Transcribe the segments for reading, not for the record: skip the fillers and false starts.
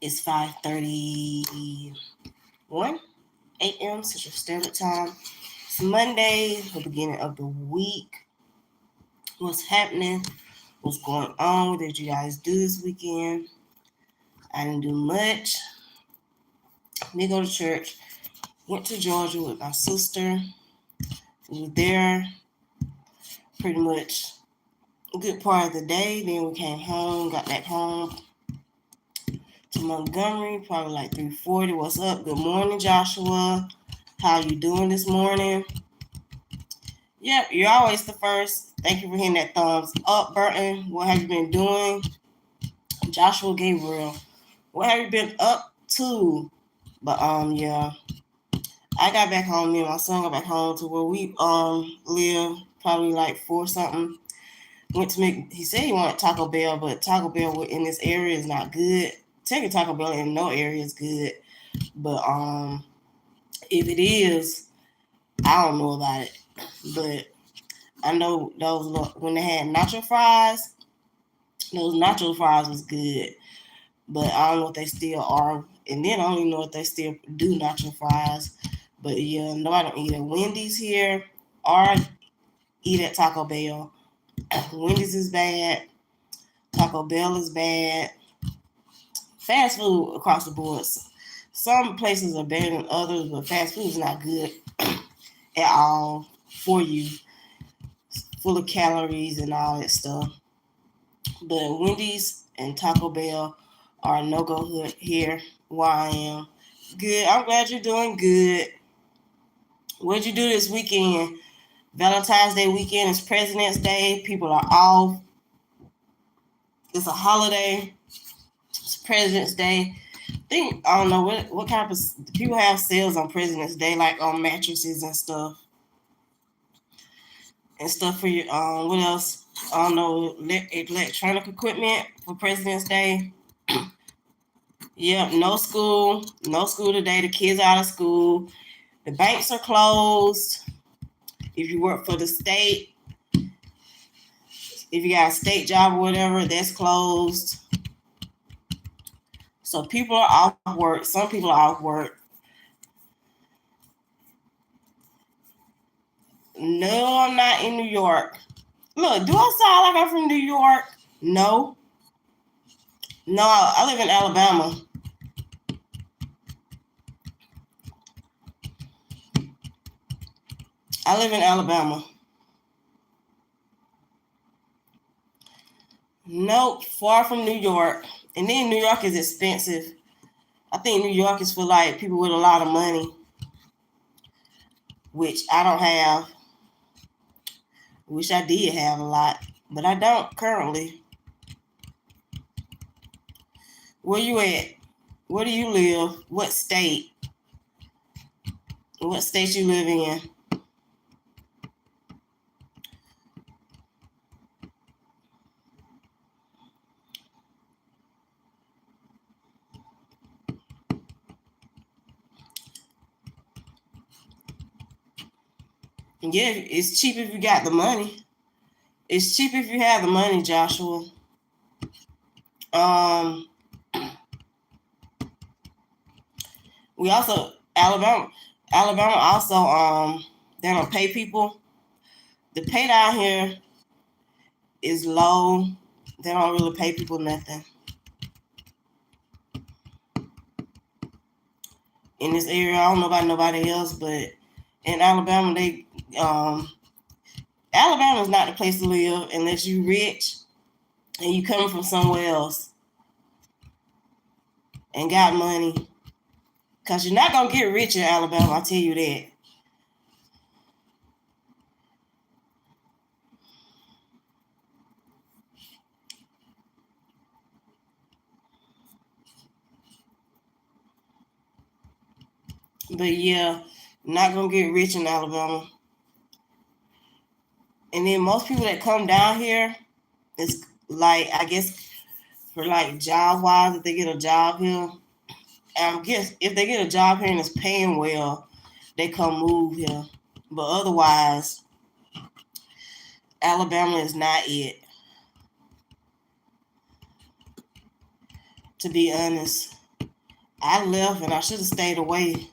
It's 5:31 a.m. Central Standard Time. It's Monday, the beginning of the week. What's happening? What's going on? What did you guys do this weekend? I didn't do much. Did go to church. Went to Georgia with my sister. We were there pretty much a good part of the day. Then we came home, got back home to Montgomery, probably like 3:40. What's up? Good morning, Joshua. How you doing this morning? Yep, you're always the first. Thank you for hitting that thumbs up button. What have you been doing? Joshua Gabriel. What have you been up to? But yeah. I got back home, me and my son got back home to where we live, probably like 4 something. Went to make, he said he wanted Taco Bell, but Taco Bell in this area is not good. Taking Taco Bell in no area is good. But if it is, I don't know about it. But I know those, when they had nacho fries, those nacho fries was good. But I don't know if they still are. And then I don't even know if they still do nacho fries. But yeah, no, I don't eat at Wendy's here or eat at Taco Bell. Wendy's is bad. Taco Bell is bad. Fast food across the board. Some places are better than others, but fast food is not good at all for you. Full of calories and all that stuff. But Wendy's and Taco Bell are no-go here where I am. Good. I'm glad you're doing good. What'd you do this weekend? Valentine's Day weekend is President's Day. People are off. It's a holiday. It's President's Day. I don't know what kind of people have sales on President's Day, like on mattresses and stuff for your what else? I don't know, electronic equipment for President's Day. Yep, no school today. The kids are out of school. The banks are closed. If you work for the state, if you got a state job or whatever, that's closed. So people are off work. Some people are off work. No, I'm not in New York. Look, do I sound like I'm from New York? No. No, I live in Alabama. I live in Alabama. Nope, far from New York. And then New York is expensive. I think New York is for like people with a lot of money, which I don't have. Wish I did have a lot, but I don't currently. Where you at? Where do you live? What state? What state you live in? Yeah, it's cheap if you got the money. It's cheap if you have the money, Joshua. We also Alabama also they don't pay people. The pay down here is low. They don't really pay people nothing. In this area, I don't know about nobody else, but in Alabama, Alabama is not the place to live unless you rich and you coming from somewhere else and got money. Cause you're not gonna get rich in Alabama, I'll tell you that. But yeah, not gonna get rich in Alabama. And then most people that come down here is like, I guess for like job wise, if they get a job here, I guess if they get a job here and it's paying well, they come move here. But otherwise, Alabama is not it. to be honest. I left and I should have stayed away.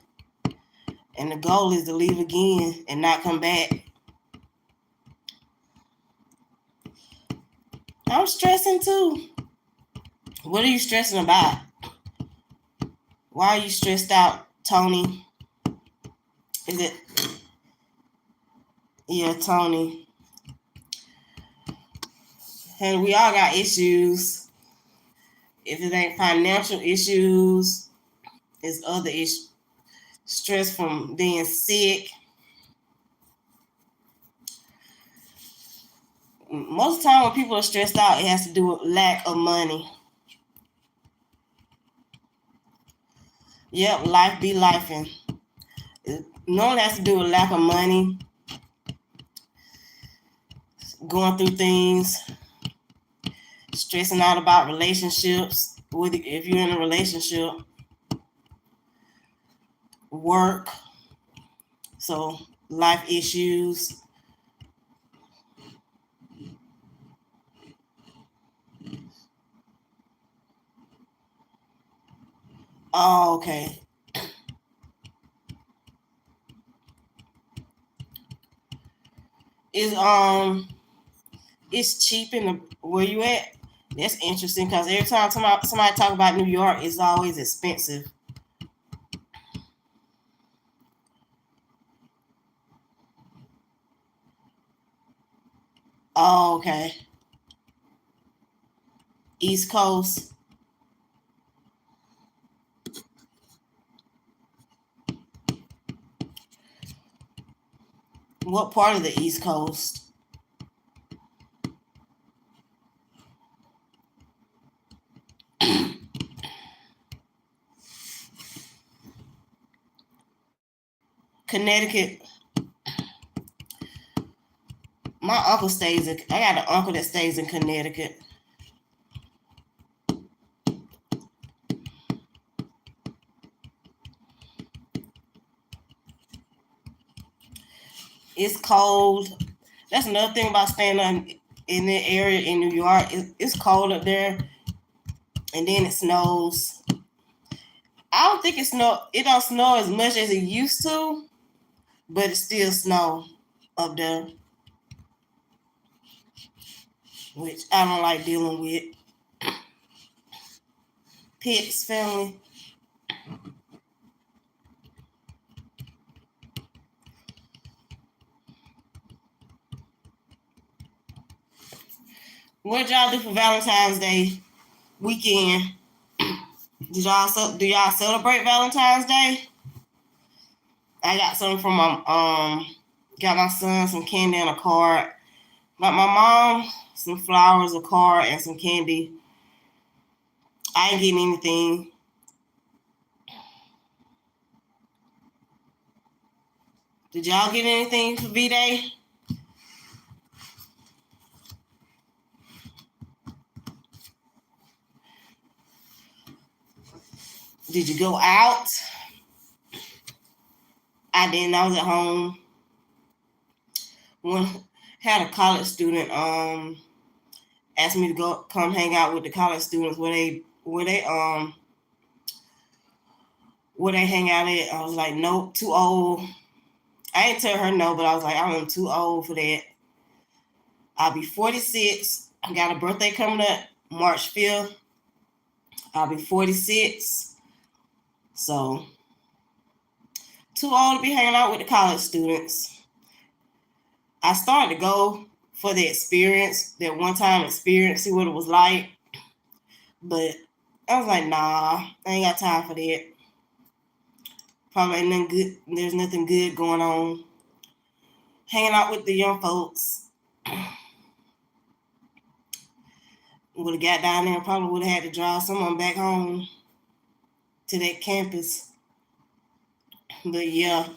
And the goal is to leave again and not come back. I'm stressing too. What are you stressing about? Why are you stressed out, Tony? Is it? Yeah, Tony. Hey, we all got issues. If it ain't financial issues, it's other issues. Stress from being sick. Most of the time when people are stressed out, it has to do with lack of money. Yep, life be lifing. It normally has to do with lack of money, going through things, stressing out about relationships, if you're in a relationship, work, so life issues. Oh, okay. It's cheap in the where you at. That's interesting because every time somebody talk about New York, it's always expensive. Oh, okay. East Coast. What part of the East Coast? Connecticut. My uncle stays in. I got an uncle that stays in Connecticut. It's cold. That's another thing about staying in the area in New York. It's cold up there, and then it snows. I don't think it don't snow as much as it used to, but it still snow up there, which I don't like dealing with. Pets, family. What did y'all do for Valentine's Day weekend? Do y'all celebrate Valentine's Day? I got something from got my son some candy and a card. Got my mom some flowers, a card, and some candy. I ain't getting anything. Did y'all get anything for V-Day? Did you go out? I didn't. I was at home. One had a college student asked me to come hang out with the college students where they hang out at. I was like, nope, too old. I didn't tell her no, but I was like, I'm too old for that. I'll be 46. I got a birthday coming up March 5th. I'll be 46. So too old to be hanging out with the college students. I started to go for the experience, that one-time experience, see what it was like. But I was like, nah, I ain't got time for that. Probably ain't nothing good. There's nothing good going on. Hanging out with the young folks. Would have got down there and probably would have had to drive someone back home to that campus. But yeah,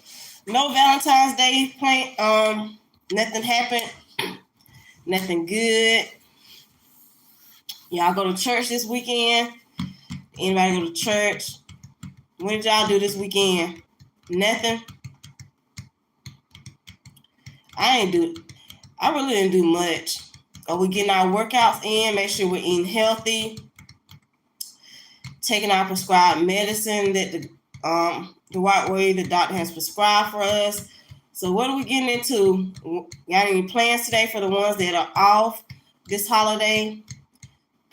no Valentine's Day plan. Nothing happened. Nothing good. Y'all go to church this weekend? Anybody go to church? What did y'all do this weekend? Nothing. I really didn't do much. Are we getting our workouts in? Make sure we're eating healthy. taking our prescribed medicine that the right way the doctor has prescribed for us. So what are we getting into? Got any plans today for the ones that are off this holiday,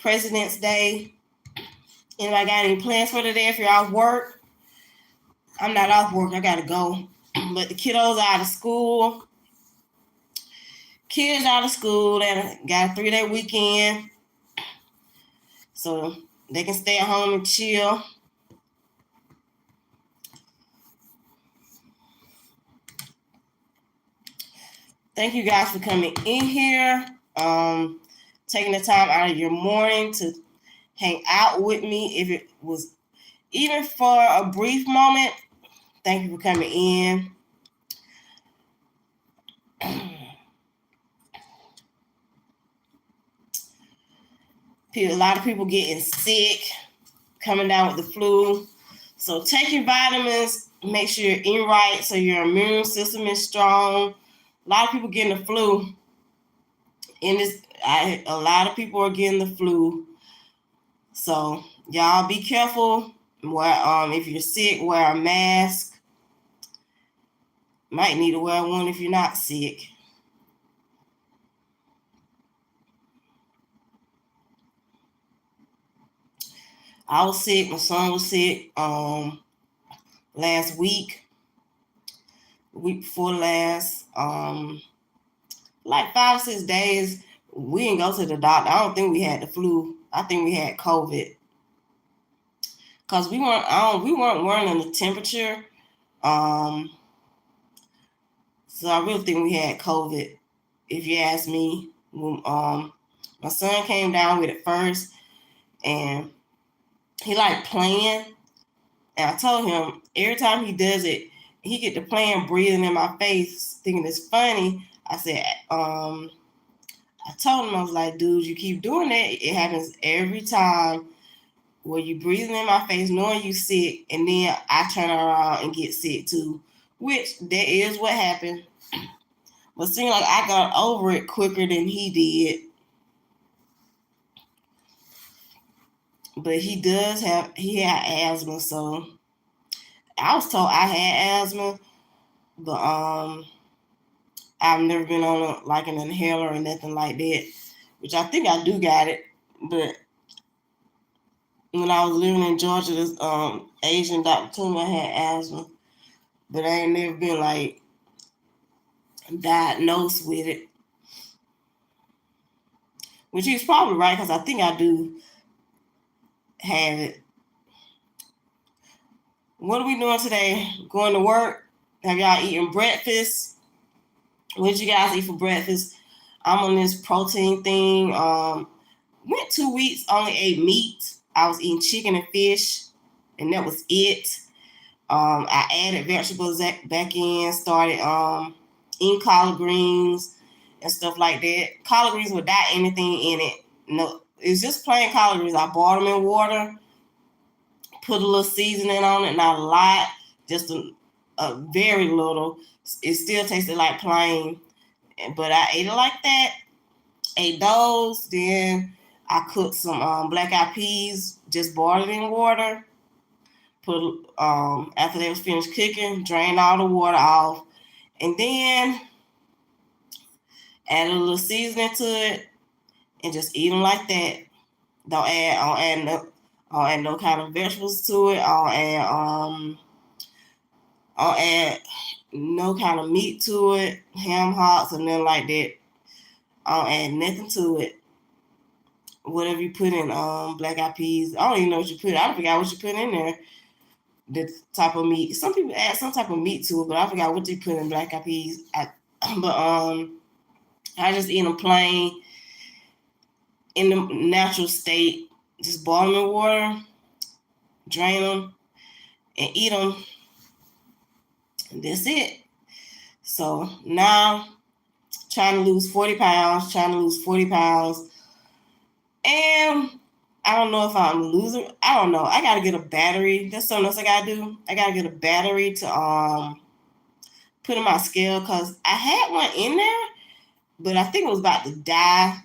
President's Day? Anybody got any plans for today if you're off work? I'm not off work. I got to go. But the kiddos out of school. Kids out of school that got a 3-day weekend. So they can stay at home and chill. Thank you guys for coming in here. Taking the time out of your morning to hang out with me. If it was even for a brief moment, thank you for coming in. A lot of people getting sick, coming down with the flu. So take your vitamins, make sure you're eating right so your immune system is strong. A lot of people getting the flu. A lot of people are getting the flu. So y'all be careful. If you're sick, wear a mask. Might need to wear one if you're not sick. I was sick. My son was sick last week. The week before last. Like 5 or 6 days, we didn't go to the doctor. I don't think we had the flu. I think we had COVID. Because we weren't running the temperature. So I really think we had COVID, if you ask me. My son came down with it first, and he liked playing. And I told him every time he does it, he get to playing, breathing in my face, thinking it's funny. I said, I told him, I was like, dude, you keep doing that. It happens every time where you breathing in my face, knowing you sick, and then I turn around and get sick too, which that is what happened. But it seemed like I got over it quicker than he did. But he had asthma, so I was told I had asthma, but I've never been on an inhaler or nothing like that, which I think I do got it. But when I was living in Georgia, this Asian doctor told me I had asthma, but I ain't never been diagnosed with it. Which he's probably right, because I think I do have it. What are we doing today? Going to work? Have y'all eaten breakfast? What did you guys eat for breakfast? I'm on this protein thing. Went 2 weeks, only ate meat. I was eating chicken and fish, and that was it. I added vegetables back in, started eating collard greens and stuff like that. Collard greens without anything in it. No, it's just plain collard greens. I bought them in water, put a little seasoning on it, not a lot, just a very little. It still tasted like plain, but I ate it like that. Ate those, then I cooked some black-eyed peas, just boiled it in water. Put after they was finished cooking, drained all the water off, and then add a little seasoning to it, and just eat them like that. Don't add no kind of vegetables to it. I'll add no kind of meat to it, ham hocks or nothing like that. I'll add nothing to it. Whatever you put in black-eyed peas, I don't even know what you put. I forgot what you put in there. The type of meat. Some people add some type of meat to it, but I forgot what they put in black-eyed peas. I just eat them plain in the natural state. Just boil them in water, drain them, and eat them. And that's it. So now, trying to lose 40 pounds. And I don't know if I'm losing. I don't know. I got to get a battery. That's something else I got to do. I got to get a battery to put in my scale, because I had one in there, but I think it was about to die.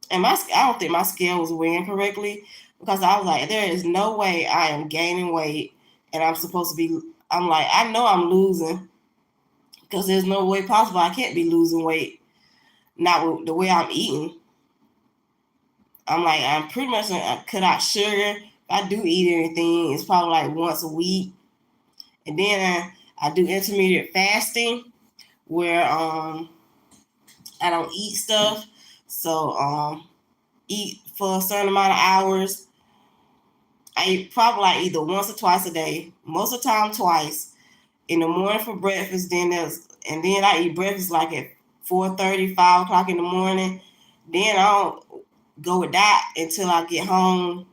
And I don't think my scale was weighing correctly. because I was like, there is no way I am gaining weight and I'm supposed to be. I'm like, I know I'm losing because there's no way possible I can't be losing weight, not with the way I'm eating. I'm like, I'm pretty much cut out sugar. If I do eat anything, it's probably like once a week. And then I do intermediate fasting where I don't eat stuff. So eat for a certain amount of hours. I eat probably like either once or twice a day. Most of the time twice. In the morning for breakfast, then I eat breakfast like at 4:30, 5 o'clock in the morning. Then I don't go with that until I get home,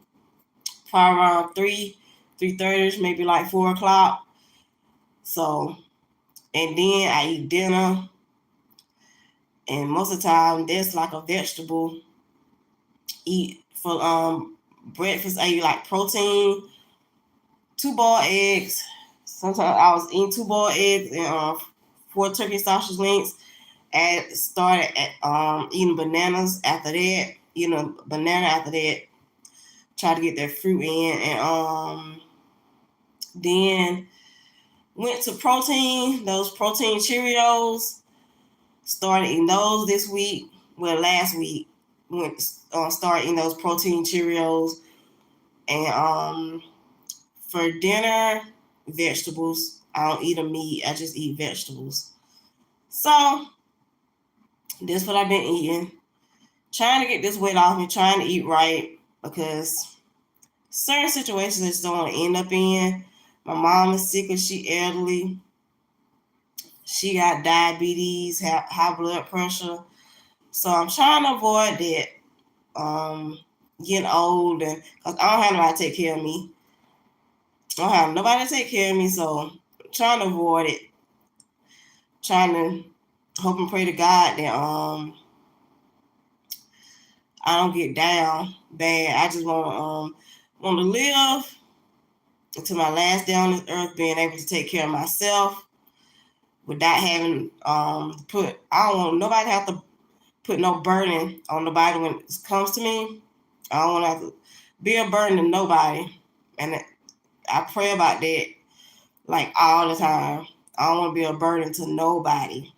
probably around 3:30, maybe like 4 o'clock. So, and then I eat dinner, and most of the time there's like a vegetable. Eat for breakfast. I eat like protein, 2 boiled eggs. Sometimes I was eating 2 boiled eggs and 4 turkey sausage links. And started at eating bananas after that. Banana after that. Try to get that fruit in, and then went to protein. Those protein Cheerios. Started eating those this week. Well, last week started eating those protein Cheerios, and for dinner, vegetables. I don't eat a meat. I just eat vegetables. So that's what I've been eating. Trying to get this weight off and trying to eat right because certain situations I just don't want to end up in. My mom is sick and she elderly. She got diabetes, high blood pressure. So I'm trying to avoid that. Getting old and because I don't have nobody to take care of me. I don't have nobody to take care of me, so I'm trying to avoid it. Trying to hope and pray to God that I don't get down bad. I just want to live until my last day on this earth, being able to take care of myself without having I don't want nobody to have to put no burden on nobody when it comes to me. I don't want to have to be a burden to nobody, and I pray about that like all the time. I don't want to be a burden to nobody.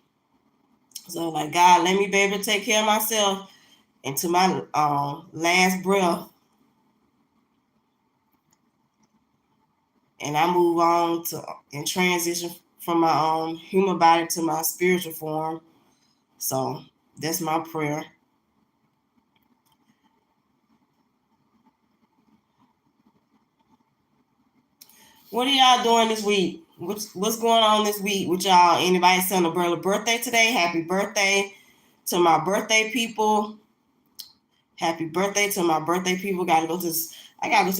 So like, God, let me be able to take care of myself into my last breath, and I move on to and transition from my human body to my spiritual form. So that's my prayer. What are y'all doing this week? What's going on this week with y'all? Anybody celebrating a birthday today? Happy birthday to my birthday people. Happy birthday to my birthday people. I gotta go to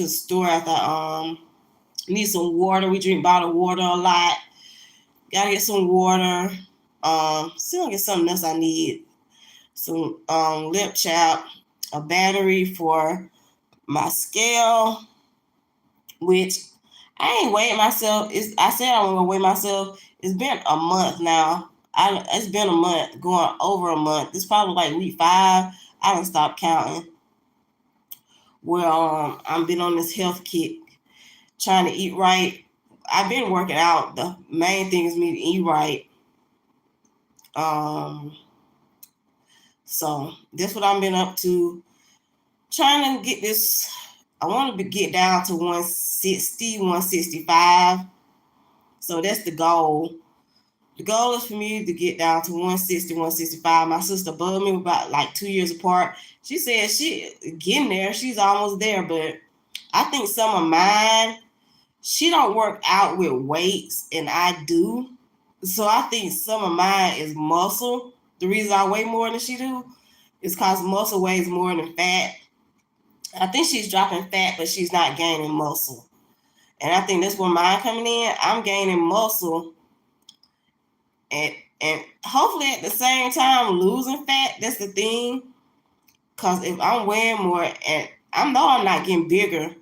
the store after need some water. We drink bottled water a lot. Gotta get some water. Still gonna get something else I need. Some lip chap, a battery for my scale, which I ain't weighed myself. I said I want to weigh myself. It's been a month now. It's been a month, going over a month. It's probably like week 5. I done stopped counting. Well, I've been on this health kick, trying to eat right. I've been working out. The main thing is me to eat right. So that's what I've been up to. Trying to get this. I want to get down to 160, 165. So that's the goal. The goal is for me to get down to 160, 165. My sister above me, about like 2 years apart. She said she getting there. She's almost there, but I think some of mine, she don't work out with weights, and I do. So I think some of mine is muscle. The reason I weigh more than she do is because muscle weighs more than fat. I think she's dropping fat, but she's not gaining muscle. And I think that's where mine coming in. I'm gaining muscle and hopefully at the same time losing fat. That's the thing. Because if I'm weighing more, and I know I'm not getting bigger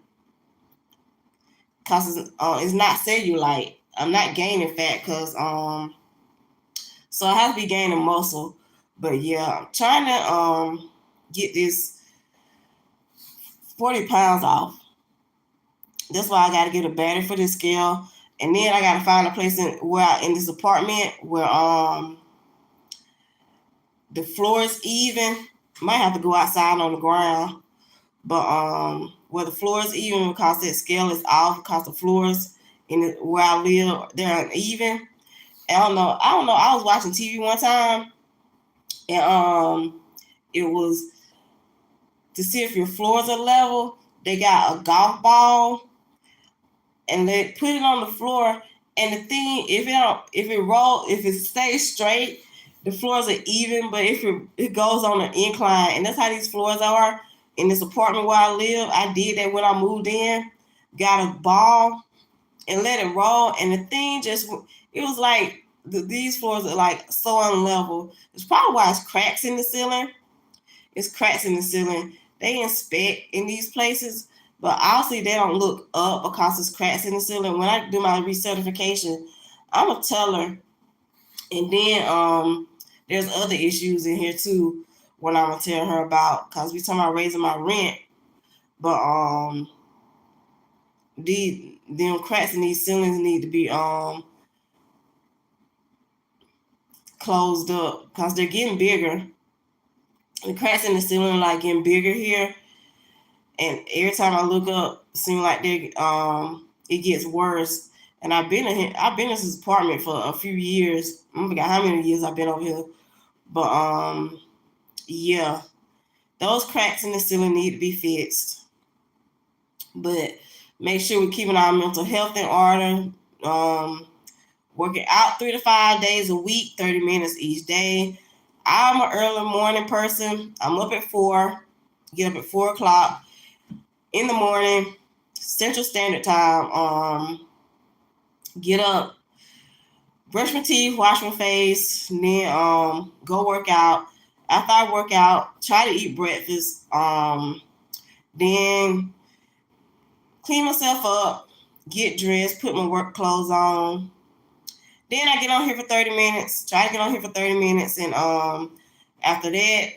because it's not cellulite. I'm not gaining fat because so I have to be gaining muscle. But yeah, I'm trying to get this 40 pounds off. That's why I got to get a battery for this scale. And then I got to find a place in this apartment where the floor is even. Might have to go outside on the ground. But where the floor is even because that scale is off because the floors where I live, they're uneven. I don't know. I was watching TV one time and it was to see if your floors are level. They got a golf ball and they put it on the floor. And the thing, if it stays straight, the floors are even. But if it goes on an incline, and that's how these floors are in this apartment where I live. I did that when I moved in. Got a ball and let it roll, and the thing it was like these floors are like so unlevel. It's probably why it's cracks in the ceiling. It's cracks in the ceiling. They inspect in these places, but obviously they don't look up because it's cracks in the ceiling. When I do my recertification, I'm gonna tell her. And then there's other issues in here too when I'm gonna tell her about, because we talking about raising my rent. But them cracks in these ceilings need to be closed up because they're getting bigger. The cracks in the ceiling are like getting bigger here, and every time I look up, it seems like it gets worse. And I've been in this apartment for a few years. I forgot how many years I've been over here, but yeah, those cracks in the ceiling need to be fixed. But make sure we're keeping our mental health in order. Working out 3 to 5 days a week, 30 minutes each day. I'm an early morning person. I'm up at 4, get up at 4 o'clock in the morning, Central Standard Time. Get up, brush my teeth, wash my face, and then go work out. After I work out, try to eat breakfast. Then clean myself up, get dressed, put my work clothes on. Then I get on here for 30 minutes, try to get on here for 30 minutes. And after that,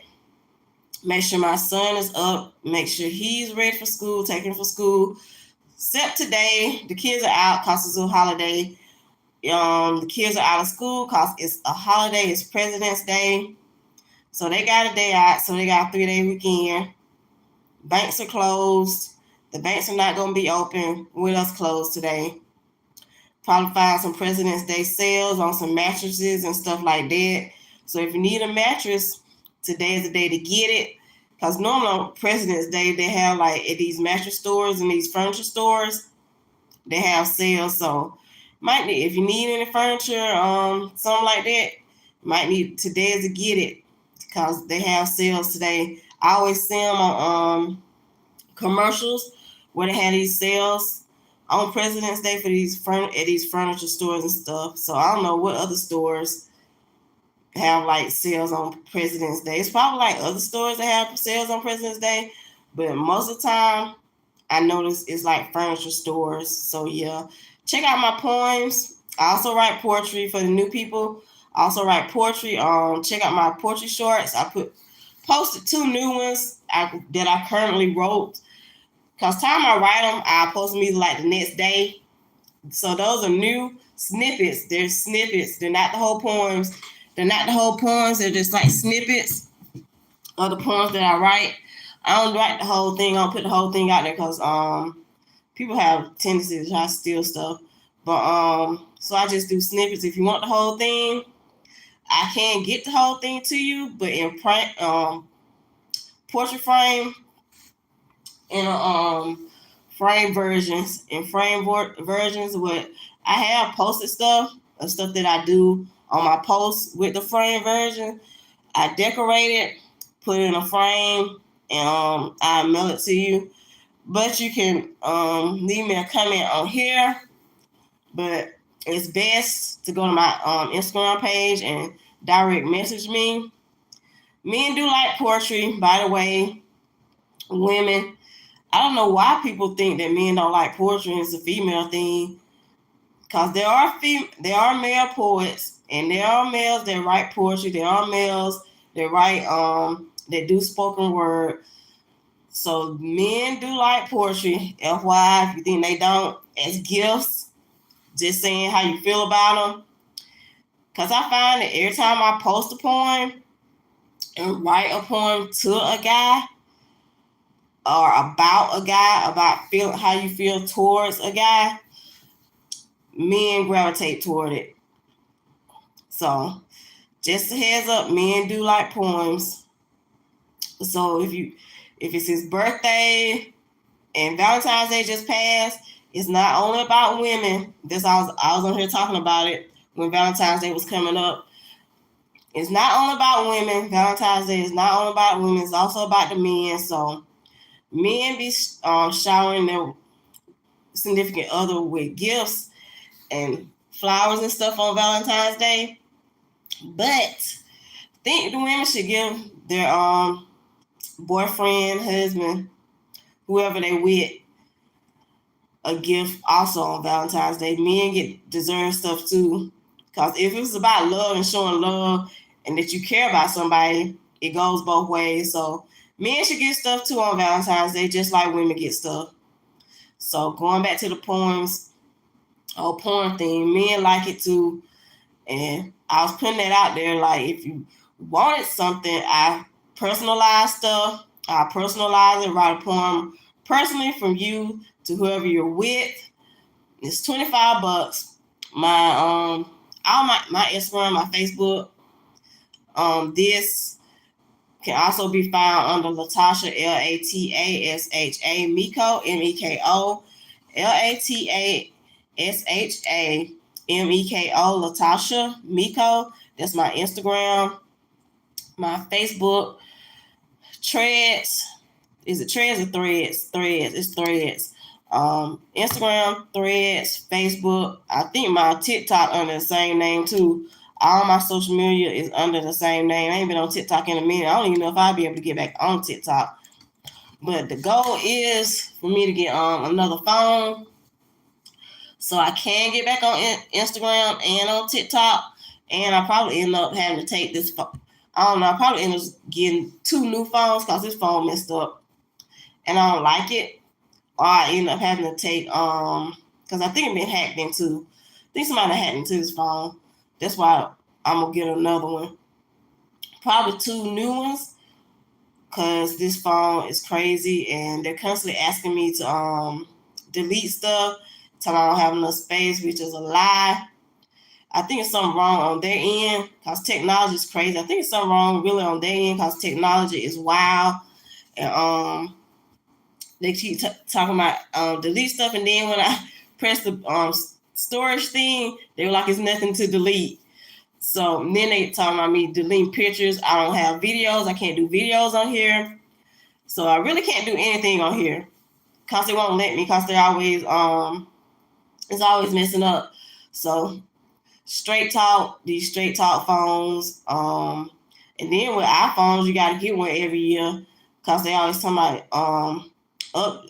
make sure my son is up, make sure he's ready for school, taking him for school. Except today, the kids are out because it's a holiday. The kids are out of school because it's a holiday, it's President's Day. So they got a day out, so they got a 3-day weekend. Banks are closed. The banks are not going to be open with us closed today. Probably find some President's Day sales on some mattresses and stuff like that. So if you need a mattress, today is the day to get it. Because normally on President's Day, they have like at these mattress stores and these furniture stores, they have sales. So might need, if you need any furniture, something like that, might need today is to get it because they have sales today. I always see them on commercials where they have these sales on President's Day for these furniture stores and stuff. So I don't know what other stores have like sales on President's Day. It's probably like other stores that have sales on President's Day, but most of the time I notice it's like furniture stores. So yeah, check out my poems. I also write poetry for the new people. I also write poetry. Check out my poetry shorts. I posted 2 new ones that I currently wrote. Because time I write them, I post them either like the next day. So those are new snippets. They're snippets. They're not the whole poems. They're just like snippets of the poems that I write. I don't write the whole thing. I don't put the whole thing out there because people have tendency to try to steal stuff. But so I just do snippets. If you want the whole thing, I can get the whole thing to you, but in print, portrait frame, and frame versions. What I have posted stuff that I do on my posts with the frame version. I decorate it, put it in a frame, and I mail it to you. But you can leave me a comment on here. But it's best to go to my Instagram page and direct message me. Men do like poetry, by the way. Women, I don't know why people think that men don't like poetry and it's a female thing. Because there are male poets, and there are males that write poetry. There are males that write that do spoken word. So men do like poetry. FYI, if you think they don't, as gifts, just saying how you feel about them. Because I find that every time I post a poem and write a poem to a guy or about a guy, about how you feel towards a guy, men gravitate toward it. So just a heads up, men do like poems. So if it's his birthday and Valentine's Day just passed, it's not only about women. I was on here talking about it when Valentine's Day was coming up. It's not only about women. Valentine's Day is not only about women. It's also about the men. So men be showering their significant other with gifts and flowers and stuff on Valentine's Day. But I think the women should give their boyfriend, husband, whoever they with, a gift also on Valentine's Day. Men deserve stuff too. Because if it's about love and showing love and that you care about somebody, it goes both ways. So men should get stuff too on Valentine's Day, just like women get stuff. So going back to the poems, porn thing, men like it too. And I was putting that out there, like if you wanted something, I personalize stuff. I personalize it, write a poem personally from you to whoever you're with. It's $25. My all my Instagram, my Facebook. This can also be found under Latasha, Latasha Meko, Meko, Latasha Meko, Latasha Meko. That's my Instagram. My Facebook, Threads. Is it Threads or Threads? Threads. It's Threads. Instagram, Threads, Facebook. I think my TikTok under the same name too. All my social media is under the same name. I ain't been on TikTok in a minute. I don't even know if I'll be able to get back on TikTok. But the goal is for me to get another phone so I can get back on Instagram and on TikTok. And I probably end up having to take this phone. I don't know. I probably end up getting 2 new phones because this phone messed up. And I don't like it. Or I end up having to take, because I think it been hacked into. I think somebody hacked into this phone. That's why I'm going to get another one. Probably 2 new ones, because this phone is crazy and they're constantly asking me to delete stuff, tell me I don't have enough space, which is a lie. I think it's something wrong on their end because technology is crazy. I think it's something wrong really on their end because technology is wild. And they keep talking about delete stuff, and then when I press the storage thing, they were like, it's nothing to delete. So then they talking about me deleting pictures. I don't have videos. I can't do videos on here. So I really can't do anything on here because they won't let me because they're always it's always messing up. So these straight talk phones. And then with iPhones, you got to get one every year because they always talking about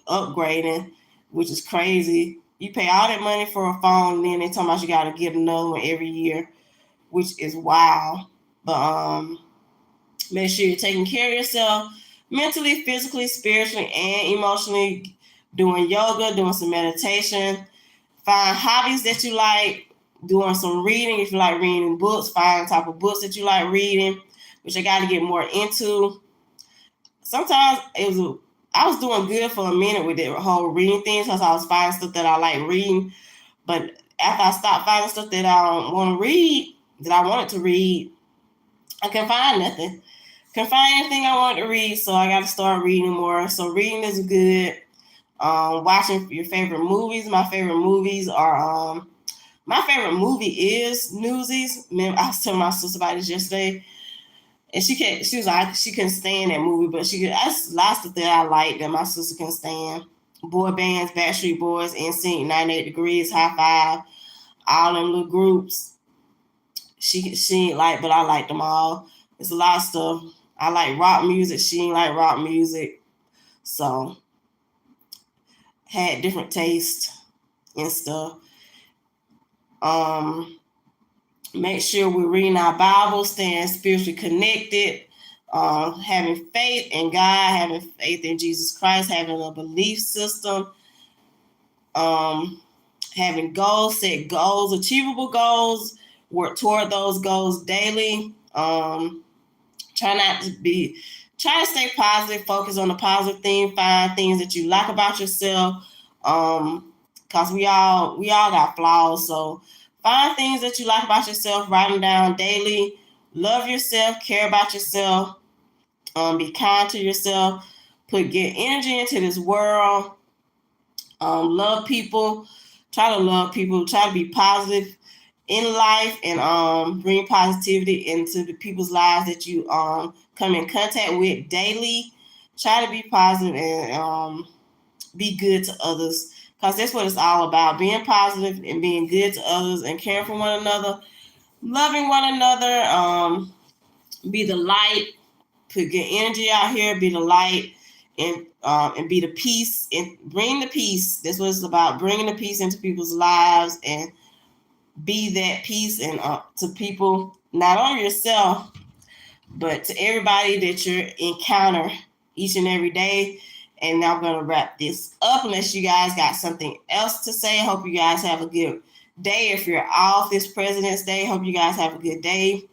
upgrading, which is crazy. You pay all that money for a phone, and then they talking about you got to get another one every year, which is wild. But make sure you're taking care of yourself mentally, physically, spiritually, and emotionally. Doing yoga, doing some meditation. Find hobbies that you like. Doing some reading. If you like reading books, find the type of books that you like reading, which I got to get more into. Sometimes I was doing good for a minute with the whole reading thing because I was finding stuff that I like reading. But after I stopped finding stuff that I don't want to read, that I wanted to read, I couldn't find nothing. Couldn't find anything I wanted to read, so I got to start reading more. So reading is good. Watching your favorite movies. My favorite movies are my favorite movie is Newsies. I was telling my sister about this yesterday. And she was like, she couldn't stand that movie, but that's lots of that I like that my sister can stand. Boy bands, Backstreet Boys, NSYNC, 98 Degrees, High Five, all them little groups. She ain't like, but I like them all. It's a lot of stuff. I like rock music. She ain't like rock music. So, had different tastes and stuff. Make sure we're reading our Bible, staying spiritually connected. having faith in God, having faith in Jesus Christ, having a belief system, having goals, set goals, achievable goals, work toward those goals daily. Try to stay positive, focus on the positive thing, find things that you like about yourself. Cause we all got flaws. So find things that you like about yourself, write them down daily, love yourself, care about yourself, be kind to yourself, get energy into this world, love people, try to be positive in life, and bring positivity into the people's lives that you come in contact with daily. Try to be positive and be good to others, because that's what it's all about: being positive and being good to others and caring for one another, loving one another. Be the light, put good energy out here, be the light, and be the peace, and bring the peace. That's what it's about: bringing the peace into people's lives, and be that peace and to people, not only yourself, but to everybody that you encounter each and every day. And now I'm going to wrap this up, unless you guys got something else to say. I hope you guys have a good day. If you're off this President's Day, hope you guys have a good day.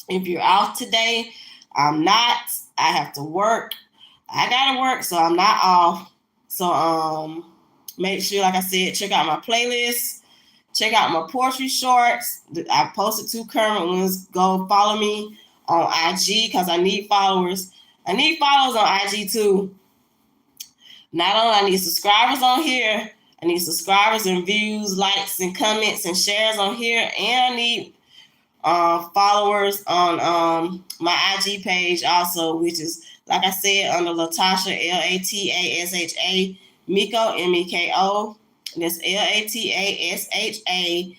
If you're off today, I'm not. I have to work. I got to work, so I'm not off. So make sure, like I said, check out my playlist. Check out my poetry shorts. I posted 2 current ones. Go follow me on IG, because I need followers. I need followers on IG too. Not only I need subscribers on here, I need subscribers and views, likes and comments and shares on here, and I need followers on my IG page also, which is, like I said, under Latasha, Latasha Meko, Meko. That's Latasha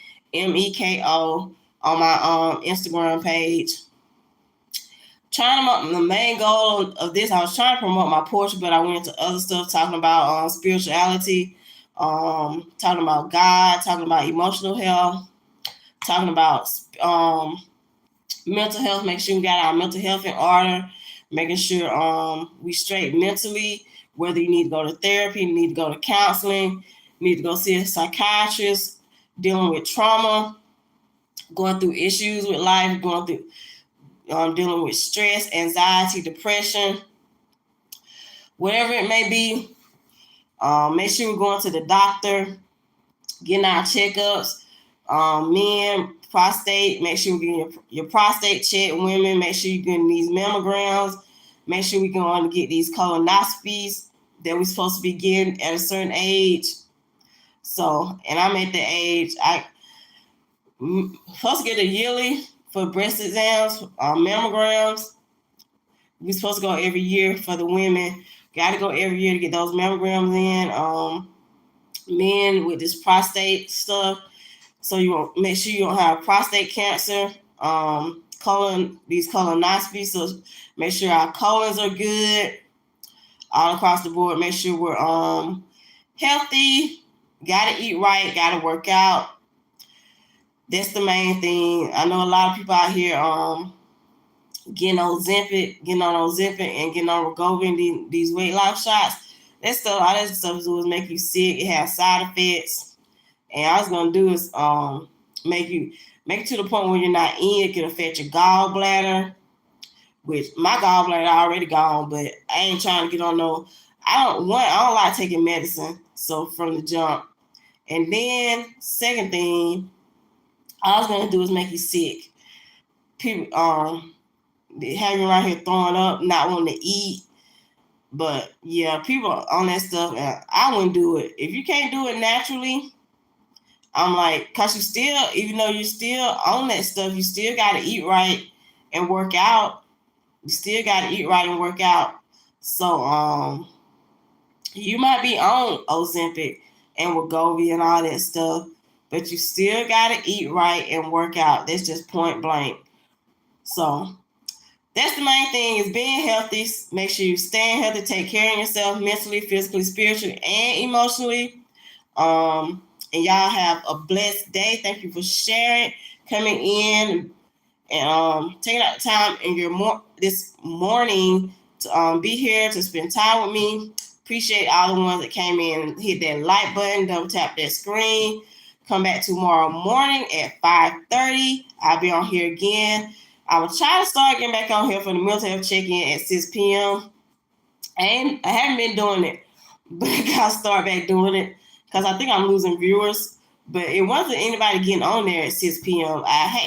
Meko on my Instagram page. The main goal of this, I was trying to promote my poetry, but I went into other stuff, talking about spirituality, talking about God, talking about emotional health, talking about mental health. Make sure we got our mental health in order, making sure we straight mentally, whether you need to go to therapy, you need to go to counseling, you need to go see a psychiatrist, dealing with trauma, going through issues with life, going through dealing with stress, anxiety, depression, whatever it may be. Make sure we're going to the doctor, getting our checkups. Men, prostate, make sure you're getting your prostate checked. Women, make sure you're getting these mammograms. Make sure we're going to get these colonoscopies that we're supposed to be getting at a certain age. So, and I'm at the age, I'm supposed to get a yearly for breast exams, mammograms. We're supposed to go every year for the women. Got to go every year to get those mammograms in. Men with this prostate stuff, so you want make sure you don't have prostate cancer. These colonoscopies, so make sure our colons are good all across the board. Make sure we're healthy. Got to eat right. Got to work out. That's the main thing. I know a lot of people out here getting on Ozempic, and getting on Wegovy, these weight loss shots. All that stuff is make you sick. It has side effects. And all it's gonna do is make it to the point where you're not in. It can affect your gallbladder, which my gallbladder already gone, but I ain't trying to get on no. I don't like taking medicine. So from the jump. And then second thing, all it's gonna do is make you sick. People have you around here throwing up, not wanting to eat. But yeah, people on that stuff, I wouldn't do it. If you can't do it naturally, I'm like, because you still, even though you're still on that stuff, you still got to eat right and work out. You still got to eat right and work out. So you might be on Ozempic and Wegovy and all that stuff, but you still got to eat right and work out. That's just point blank. So that's the main thing, is being healthy. Make sure you stay healthy, take care of yourself mentally, physically, spiritually, and emotionally. And y'all have a blessed day. Thank you for sharing, coming in, and taking out the time in your this morning to be here to spend time with me. Appreciate all the ones that came in and hit that like button, double tap that screen. Come back tomorrow morning at 5:30. I'll be on here again. I will try to start getting back on here for the mental health check-in at 6 p.m. I haven't been doing it, but I gotta start back doing it because I think I'm losing viewers. But it wasn't anybody getting on there at 6 p.m.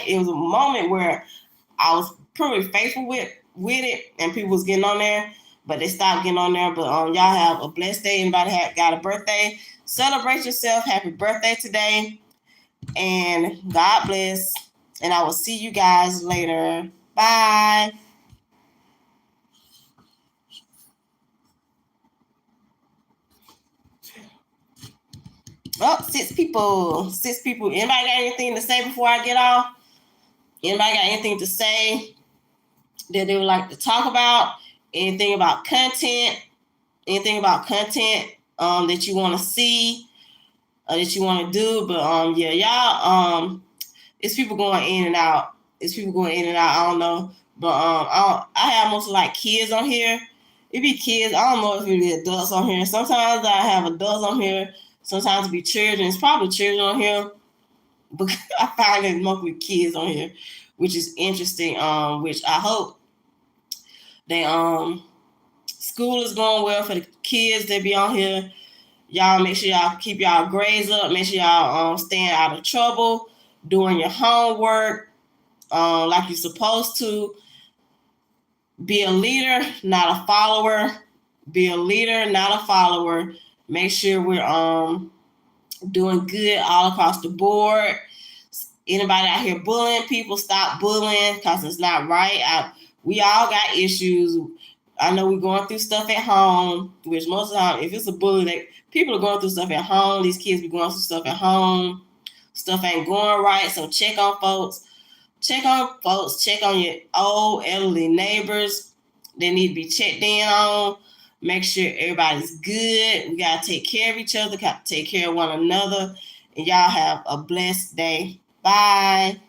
It was a moment where I was pretty faithful with it, and people was getting on there, but they stopped getting on there. But y'all have a blessed day. Anybody got a birthday? Celebrate yourself. Happy birthday today, and God bless. And I will see you guys later. Bye. Oh, 6 people. 6 people. Anybody got anything to say before I get off? Anybody got anything to say that they would like to talk about? Anything about content? Anything about content that you want to see, that you want to do? But yeah, y'all, it's people going in and out. I don't know, but I have mostly like kids on here. It be kids. I don't know if it be adults on here. Sometimes I have adults on here. Sometimes it be children. It's probably children on here, but I find it mostly kids on here, which is interesting. Which I hope they school is going well for the kids that be on here. Y'all make sure y'all keep y'all grades up. Make sure y'all staying out of trouble, doing your homework like you're supposed to. Be a leader, not a follower. Be a leader, not a follower. Make sure we're doing good all across the board. Anybody out here bullying people, stop bullying because it's not right. We all got issues. I know we're going through stuff at home, which most of the time, if it's a bully, people are going through stuff at home. These kids be going through stuff at home. Stuff ain't going right, so check on folks. Check on your old elderly neighbors. They need to be checked in on. Make sure everybody's good. We got to take care of each other, got to take care of one another. And y'all have a blessed day. Bye.